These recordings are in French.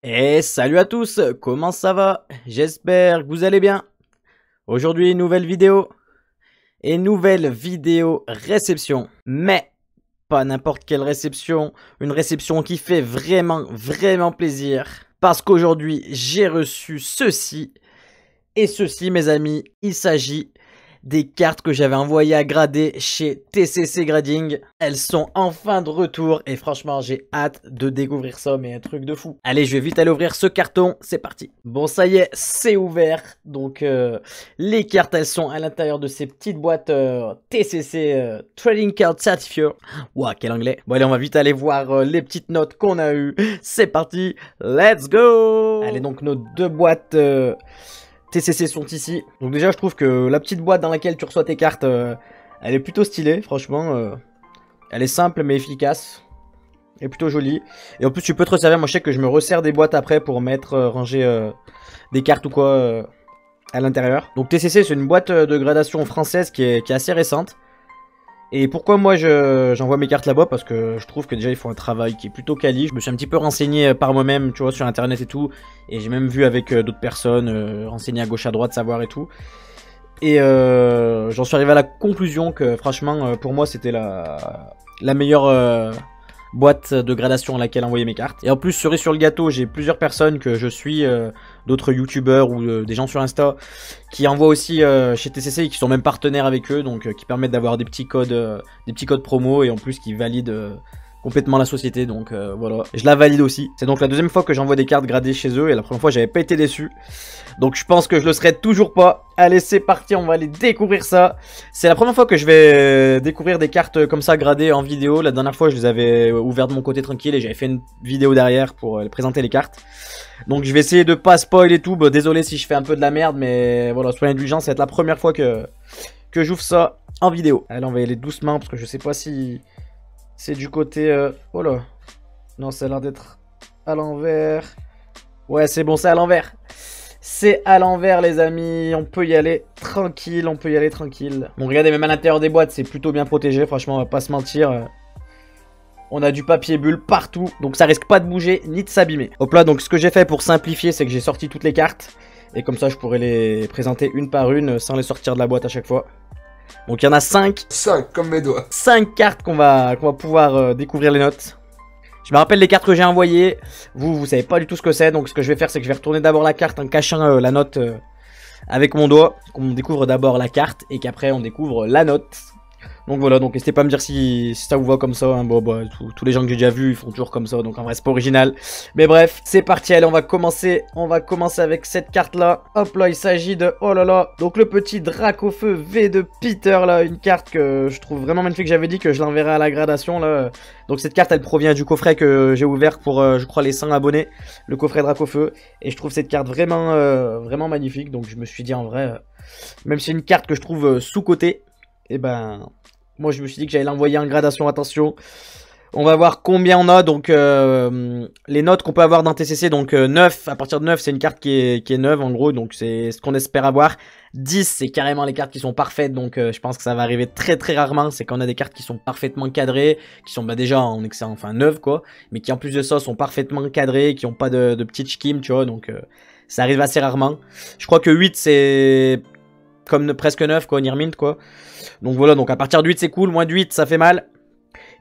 Et salut à tous, comment ça va? J'espère que vous allez bien. Aujourd'hui, nouvelle vidéo. Et nouvelle vidéo réception. Mais pas n'importe quelle réception. Une réception qui fait vraiment plaisir. Parce qu'aujourd'hui, j'ai reçu ceci. Et ceci, mes amis, il s'agit des cartes que j'avais envoyées à grader chez TCC Grading. Elles sont enfin de retour et franchement j'ai hâte de découvrir ça, mais un truc de fou. Allez, je vais vite aller ouvrir ce carton, c'est parti. Bon, ça y est, c'est ouvert. Donc les cartes, elles sont à l'intérieur de ces petites boîtes TCC Trading Card Certificate. Ouah, quel anglais. Bon allez, on va vite aller voir les petites notes qu'on a eues. C'est parti, let's go. Allez, donc nos deux boîtes TCC sont ici. Donc déjà je trouve que la petite boîte dans laquelle tu reçois tes cartes, elle est plutôt stylée, franchement. Elle est simple mais efficace. Elle est plutôt jolie. Et en plus tu peux te resservir, moi je sais que je me resserre des boîtes après pour mettre, ranger des cartes ou quoi à l'intérieur. Donc TCC c'est une boîte de gradation française qui est assez récente. Et pourquoi moi j'envoie mes cartes là-bas? Parce que je trouve que déjà ils font un travail qui est plutôt quali. Je me suis un petit peu renseigné par moi-même, tu vois, sur internet et tout. Et j'ai même vu avec d'autres personnes, renseigné à gauche à droite, savoir et tout. Et j'en suis arrivé à la conclusion que franchement, pour moi c'était la meilleure boîte de gradation à laquelle envoyer mes cartes. Et en plus, cerise sur le gâteau, j'ai plusieurs personnes que je suis, d'autres youtubeurs ou des gens sur Insta qui envoient aussi chez TCC et qui sont même partenaires avec eux, donc qui permettent d'avoir des petits codes promo et en plus qui valident complètement la société, donc voilà. Je la valide aussi. C'est donc la deuxième fois que j'envoie des cartes gradées chez eux et la première fois j'avais pas été déçu. Donc je pense que je le serai toujours pas. Allez, c'est parti, on va aller découvrir ça. C'est la première fois que je vais découvrir des cartes comme ça gradées en vidéo. La dernière fois je les avais ouvertes de mon côté tranquille et j'avais fait une vidéo derrière pour présenter les cartes. Donc je vais essayer de pas spoil et tout. Bah, désolé si je fais un peu de la merde, mais voilà, soyez indulgents, ça va être la première fois que j'ouvre ça en vidéo. Allez, on va y aller doucement parce que je sais pas si c'est du côté... Oh là. Non, ça a l'air d'être à l'envers. Ouais, c'est bon, c'est à l'envers. C'est à l'envers, les amis. On peut y aller tranquille, on peut y aller tranquille. Bon, regardez, même à l'intérieur des boîtes, c'est plutôt bien protégé. Franchement, on va pas se mentir. On a du papier bulle partout. Donc ça risque pas de bouger ni de s'abîmer. Hop là, donc ce que j'ai fait pour simplifier, c'est que j'ai sorti toutes les cartes. Et comme ça, je pourrais les présenter une par une sans les sortir de la boîte à chaque fois. Donc il y en a 5. 5 comme mes doigts. 5 cartes qu'on va pouvoir découvrir les notes. Je me rappelle les cartes que j'ai envoyées. Vous savez pas du tout ce que c'est. Donc ce que je vais faire, c'est que je vais retourner d'abord la carte en cachant la note avec mon doigt. Qu'on découvre d'abord la carte et qu'après on découvre la note. Donc voilà, donc n'hésitez pas à me dire si ça vous va comme ça. Hein. Bon, bah, tous les gens que j'ai déjà vus, ils font toujours comme ça. Donc en vrai, c'est pas original. Mais bref, c'est parti. Allez, on va commencer avec cette carte-là. Hop là, il s'agit de... Oh là là. Donc le petit Dracofeu V de Peter, là. Une carte que je trouve vraiment magnifique. J'avais dit que je l'enverrais à la gradation, là. Donc cette carte, elle provient du coffret que j'ai ouvert pour, je crois, les 100 abonnés. Le coffret Dracofeu. Et je trouve cette carte vraiment magnifique. Donc je me suis dit, en vrai, même si c'est une carte que je trouve sous-cotée, et ben... Moi, je me suis dit que j'allais l'envoyer en gradation, attention. On va voir combien on a, donc les notes qu'on peut avoir dans TCC, donc 9, à partir de 9, c'est une carte qui est neuve en gros, donc c'est ce qu'on espère avoir. 10, c'est carrément les cartes qui sont parfaites, donc je pense que ça va arriver très rarement, c'est qu'on a des cartes qui sont parfaitement cadrées, qui sont bah, déjà en excellent, enfin neuves quoi, mais qui en plus de ça sont parfaitement cadrées, qui n'ont pas de petites scheme, tu vois, donc ça arrive assez rarement. Je crois que 8, c'est comme presque 9 quoi, near mint quoi. Donc voilà, donc à partir de 8 c'est cool, moins de 8 ça fait mal.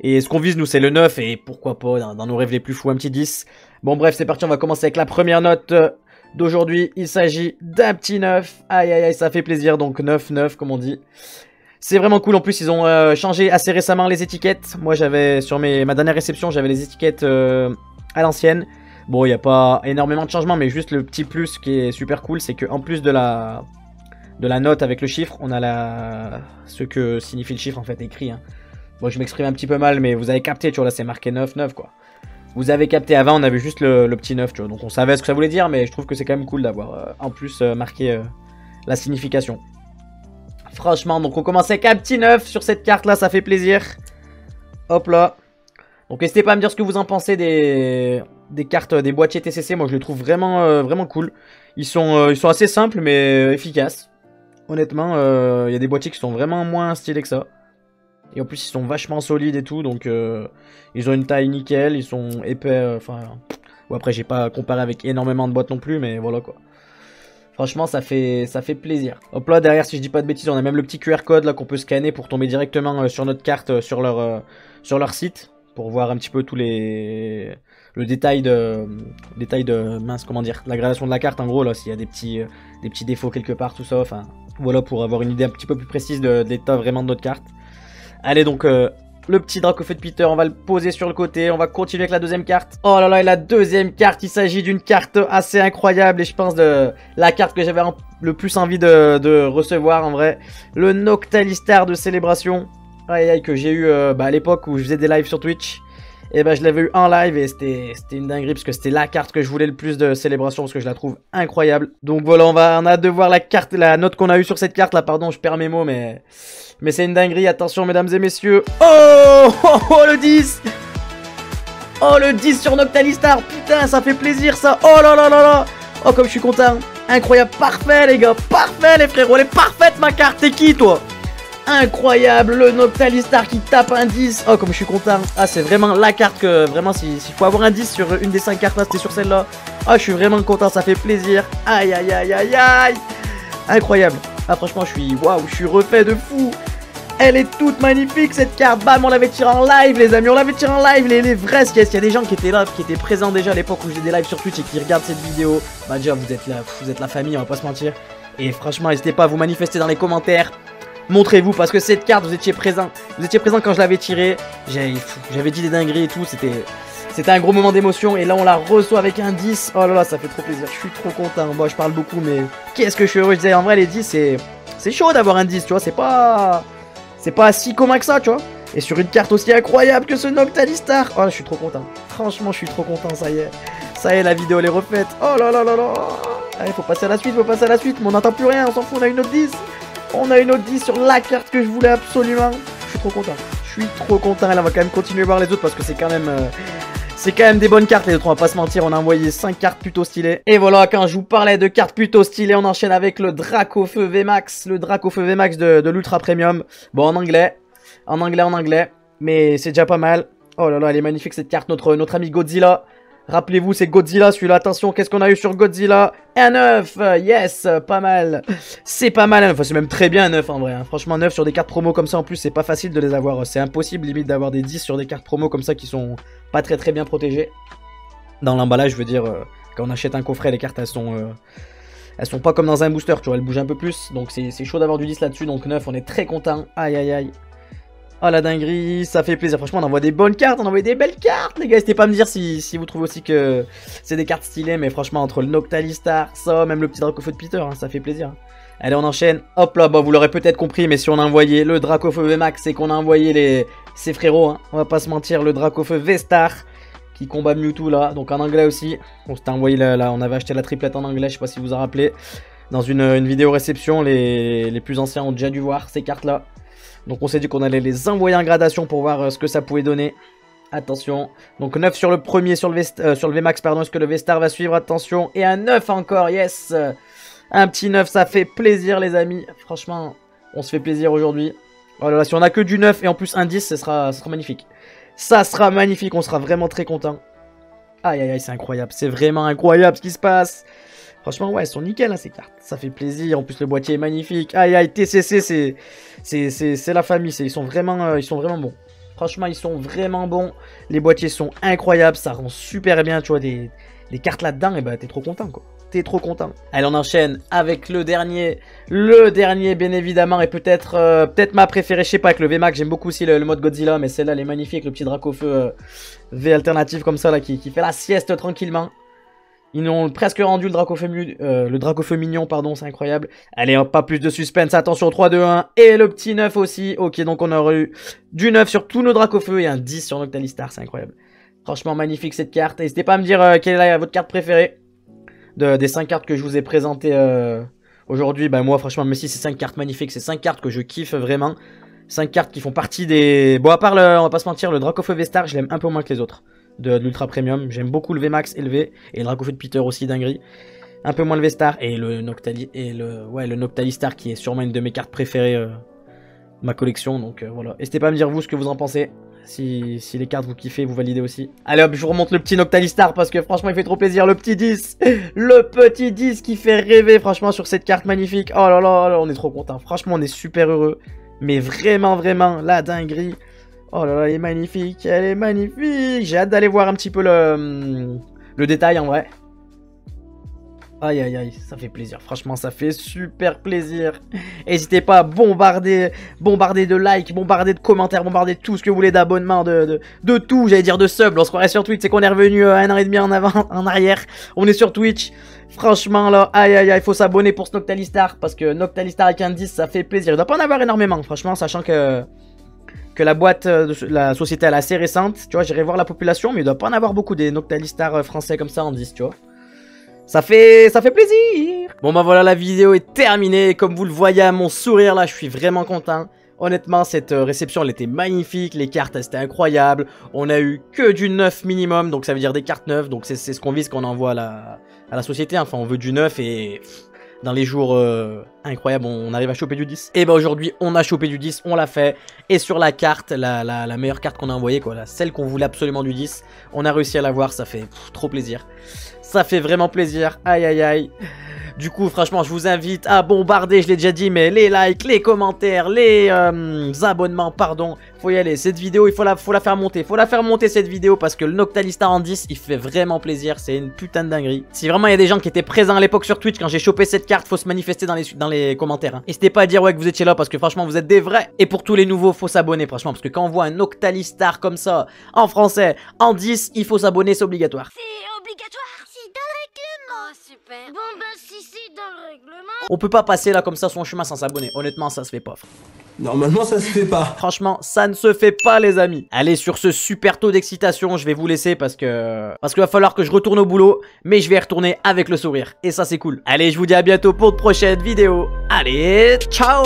Et ce qu'on vise nous c'est le 9 et pourquoi pas dans nos rêves les plus fous un petit 10. Bon bref c'est parti, on va commencer avec la première note d'aujourd'hui. Il s'agit d'un petit 9, aïe aïe aïe ça fait plaisir, donc 9 comme on dit. C'est vraiment cool, en plus ils ont changé assez récemment les étiquettes. Moi j'avais sur ma dernière réception j'avais les étiquettes à l'ancienne. Bon il n'y a pas énormément de changements mais juste le petit plus qui est super cool c'est qu'en plus de la note avec le chiffre, on a ce que signifie le chiffre en fait écrit. Hein. Bon, je m'exprime un petit peu mal, mais vous avez capté, tu vois, là c'est marqué 9 quoi. Vous avez capté, avant on avait juste le petit 9, tu vois, donc on savait ce que ça voulait dire, mais je trouve que c'est quand même cool d'avoir en plus marqué la signification. Franchement, donc on commence avec un petit 9 sur cette carte là, ça fait plaisir. Hop là. Donc n'hésitez pas à me dire ce que vous en pensez des cartes, des boîtiers TCC, moi je les trouve vraiment cool. Ils sont assez simples mais efficaces. Honnêtement, il y a des boîtiers qui sont vraiment moins stylés que ça. Et en plus, ils sont vachement solides et tout. Donc, ils ont une taille nickel. Ils sont épais. Enfin, Ou après, j'ai pas comparé avec énormément de boîtes non plus, mais voilà quoi. Franchement, ça fait plaisir. Hop là, derrière, si je dis pas de bêtises, on a même le petit QR code là qu'on peut scanner pour tomber directement sur notre carte, sur leur site. Pour voir un petit peu tous le détail de, mince, comment dire, la gradation de la carte en gros, là, s'il y a des petits défauts quelque part, tout ça, enfin, voilà, pour avoir une idée un petit peu plus précise de l'état vraiment de notre carte. Allez, donc, le petit Dracofeu de Peter, on va le poser sur le côté, on va continuer avec la deuxième carte. Oh là là, et la deuxième carte, il s'agit d'une carte assez incroyable, et je pense de la carte que j'avais le plus envie de recevoir, en vrai. Le Noctalistar de Célébration. Aïe aïe, que j'ai eu à l'époque où je faisais des lives sur Twitch. Et je l'avais eu en live et c'était une dinguerie parce que c'était la carte que je voulais le plus de Célébration parce que je la trouve incroyable. Donc voilà, on a hâte de voir la note qu'on a eue sur cette carte là, pardon, je perds mes mots mais c'est une dinguerie, attention mesdames et messieurs. Oh, oh, oh le 10. Oh le 10 sur Noctalistar, putain ça fait plaisir ça. Oh là là là là. Oh comme je suis content. Incroyable, parfait les gars, parfait les frérots, elle est parfaite ma carte, t'es qui toi? Incroyable, le Noctalistar qui tape un 10. Oh comme je suis content. Ah c'est vraiment la carte que vraiment s'il faut avoir un 10 sur une des 5 cartes là, c'était sur celle-là. Ah je suis vraiment content, ça fait plaisir. Aïe aïe aïe aïe aïe. Incroyable. Ah franchement je suis refait de fou. Elle est toute magnifique cette carte. Bam, on l'avait tiré en live les amis, on l'avait tiré en live les vrais sketchs. Il y a des gens qui étaient là, qui étaient présents déjà à l'époque où j'ai des lives sur Twitch et qui regardent cette vidéo. Bah déjà vous êtes la famille, on va pas se mentir. Et franchement n'hésitez pas à vous manifester dans les commentaires. Montrez-vous parce que cette carte vous étiez présent quand je l'avais tirée. J'avais dit des dingueries et tout. C'était un gros moment d'émotion. Et là on la reçoit avec un 10. Oh là là ça fait trop plaisir. Je suis trop content. Moi je parle beaucoup mais qu'est-ce que je suis heureux. Je disais en vrai les 10 c'est chaud d'avoir un 10 tu vois. C'est pas si commun que ça tu vois. Et sur une carte aussi incroyable que ce Noctalistar. Oh je suis trop content. Franchement je suis trop content. Ça y est la vidéo elle est refaite. Oh là là là là. Allez faut passer à la suite. Mais on n'entend plus rien. On s'en fout, on a une autre 10. On a une autre 10 sur la carte que je voulais absolument. Je suis trop content. Et là on va quand même continuer à voir les autres parce que c'est quand même des bonnes cartes les autres, on va pas se mentir. On a envoyé 5 cartes plutôt stylées. Et voilà, quand je vous parlais de cartes plutôt stylées, on enchaîne avec le Dracofeu VMAX. Le Dracofeu VMAX de l'Ultra Premium. Bon en anglais. Mais c'est déjà pas mal. Oh là là, elle est magnifique cette carte, notre ami Godzilla. Rappelez-vous, c'est Godzilla celui-là. Attention, qu'est-ce qu'on a eu sur Godzilla? Un 9, yes, pas mal. C'est pas mal, enfin c'est même très bien un 9 en vrai. Hein. Franchement, 9 sur des cartes promo comme ça, en plus, c'est pas facile de les avoir. C'est impossible limite d'avoir des 10 sur des cartes promo comme ça qui sont pas très bien protégées. Dans l'emballage, je veux dire, quand on achète un coffret, les cartes, elles sont pas comme dans un booster, tu vois, elles bougent un peu plus. Donc c'est chaud d'avoir du 10 là-dessus, donc 9, on est très content. Aïe aïe aïe. Oh la dinguerie, ça fait plaisir. Franchement, on envoie des bonnes cartes, on envoie des belles cartes, les gars. N'hésitez pas à me dire si vous trouvez aussi que c'est des cartes stylées. Mais franchement, entre le Noctalistar, ça, même le petit Dracofeu de Peter, hein, ça fait plaisir. Allez, on enchaîne. Hop là, bah, vous l'aurez peut-être compris, mais si on a envoyé le Dracofeu VMAX, c'est qu'on a envoyé ses frérots. Hein. On va pas se mentir, le Dracofeu V-Star qui combat Mewtwo là. Donc en anglais aussi. On s'était envoyé là, on avait acheté la triplette en anglais, je sais pas si vous en rappelez. Dans une vidéo réception, les plus anciens ont déjà dû voir ces cartes là. Donc on s'est dit qu'on allait les envoyer en gradation pour voir ce que ça pouvait donner. Attention. Donc 9 sur le premier, sur le VMAX, pardon. Est-ce que le V-Star va suivre? Attention. Et un 9 encore, yes. Un petit 9, ça fait plaisir les amis. Franchement, on se fait plaisir aujourd'hui. Oh là là, si on a que du 9 et en plus un 10, ça sera magnifique. Ça sera magnifique, on sera vraiment très content. Aïe aïe aïe, c'est incroyable. C'est vraiment incroyable ce qui se passe. Franchement, ouais, elles sont nickel, hein, ces cartes. Ça fait plaisir. En plus, le boîtier est magnifique. Aïe, aïe, TCC, c'est la famille. Ils sont vraiment bons. Franchement, ils sont vraiment bons. Les boîtiers sont incroyables. Ça rend super bien, tu vois, des cartes là-dedans. Et bah, t'es trop content, quoi. T'es trop content. Allez, on enchaîne avec le dernier. Le dernier, bien évidemment, et peut-être ma préférée. Je sais pas, avec le VMAX, j'aime beaucoup aussi le mode Godzilla. Mais celle-là, elle est magnifique. Le petit Dracofeu V alternatif comme ça, là, qui fait la sieste tranquillement. Ils ont presque rendu le Dracofeu mignon, pardon, c'est incroyable. Allez, hop, pas plus de suspense, attention, 3, 2, 1. Et le petit 9 aussi. Ok, donc on aurait eu du 9 sur tous nos Dracofeu et un 10 sur Noctalistar, c'est incroyable. Franchement, magnifique cette carte. N'hésitez pas à me dire quelle est votre carte préférée des 5 cartes que je vous ai présentées aujourd'hui. Bah moi, franchement, même si c'est 5 cartes magnifiques, c'est 5 cartes que je kiffe vraiment. 5 cartes qui font partie des... Bon, à part on va pas se mentir, le Dracofeu V-Star, je l'aime un peu moins que les autres. De l'Ultra Premium, j'aime beaucoup le VMAX élevé et le Dracofeu de Peter aussi dinguerie. Un peu moins le V-Star et le Noctalistar qui est sûrement une de mes cartes préférées de ma collection. Donc voilà, n'hésitez pas à me dire vous ce que vous en pensez. Si les cartes vous kiffez, vous validez aussi. Allez hop, je vous remonte le petit Noctalistar parce que franchement il fait trop plaisir. Le petit 10. Le petit 10 qui fait rêver franchement sur cette carte magnifique. Oh là là, on est trop content. Franchement on est super heureux. Mais vraiment, vraiment, la dinguerie. Oh là là, elle est magnifique. Elle est magnifique. J'ai hâte d'aller voir un petit peu le détail en vrai. Aïe aïe aïe, ça fait plaisir, franchement ça fait super plaisir. N'hésitez pas à bombarder de likes, bombarder de commentaires, bombarder tout ce que vous voulez, d'abonnements, de tout, j'allais dire de subs. On se croirait sur Twitch, c'est qu'on est revenu un an et demi en arrière. On est sur Twitch, franchement là, aïe aïe aïe, faut s'abonner pour ce Noctalistar, parce que Noctalistar avec un 10 ça fait plaisir. Il doit pas en avoir énormément, franchement, sachant que la boîte, la société elle est assez récente. Tu vois, j'irai voir la population, mais il doit pas en avoir beaucoup des Noctalistar français comme ça en 10, tu vois. Ça fait plaisir. Bon bah voilà, la vidéo est terminée. Comme vous le voyez à mon sourire là, je suis vraiment content. Honnêtement, cette réception elle était magnifique. Les cartes c'était incroyable. On a eu que du neuf minimum, donc ça veut dire des cartes neuves. Donc c'est ce qu'on vise quand on envoie à la société. Enfin, on veut du neuf et dans les jours incroyables, on arrive à choper du 10. Et bah aujourd'hui, on a chopé du 10, on l'a fait. Et sur la carte, la meilleure carte qu'on a envoyée, quoi, celle qu'on voulait absolument du 10, on a réussi à l'avoir, ça fait trop plaisir. Ça fait vraiment plaisir, aïe aïe aïe. Du coup, franchement, je vous invite à bombarder, je l'ai déjà dit, mais les likes, les commentaires, les abonnements, pardon. Faut y aller, cette vidéo, il faut la faire monter. Faut la faire monter cette vidéo parce que le Noctalistar en 10, il fait vraiment plaisir. C'est une putain de dinguerie. Si vraiment il y a des gens qui étaient présents à l'époque sur Twitch quand j'ai chopé cette carte, faut se manifester dans les commentaires. Hein. N'hésitez pas à dire ouais que vous étiez là parce que franchement, vous êtes des vrais. Et pour tous les nouveaux, faut s'abonner, franchement. Parce que quand on voit un Noctalistar comme ça, en français, en 10, il faut s'abonner, c'est obligatoire. C'est obligatoire, c'est dans le règlement. Oh, super. Bon, ben, si c'est dans le règlement. On peut pas passer là comme ça son chemin sans s'abonner. Honnêtement, ça se fait pas. Normalement, ça se fait pas. Franchement, ça ne se fait pas, les amis. Allez, sur ce super taux d'excitation, je vais vous laisser parce qu'il va falloir que je retourne au boulot. Mais je vais y retourner avec le sourire. Et ça, c'est cool. Allez, je vous dis à bientôt pour de prochaines vidéos. Allez, ciao!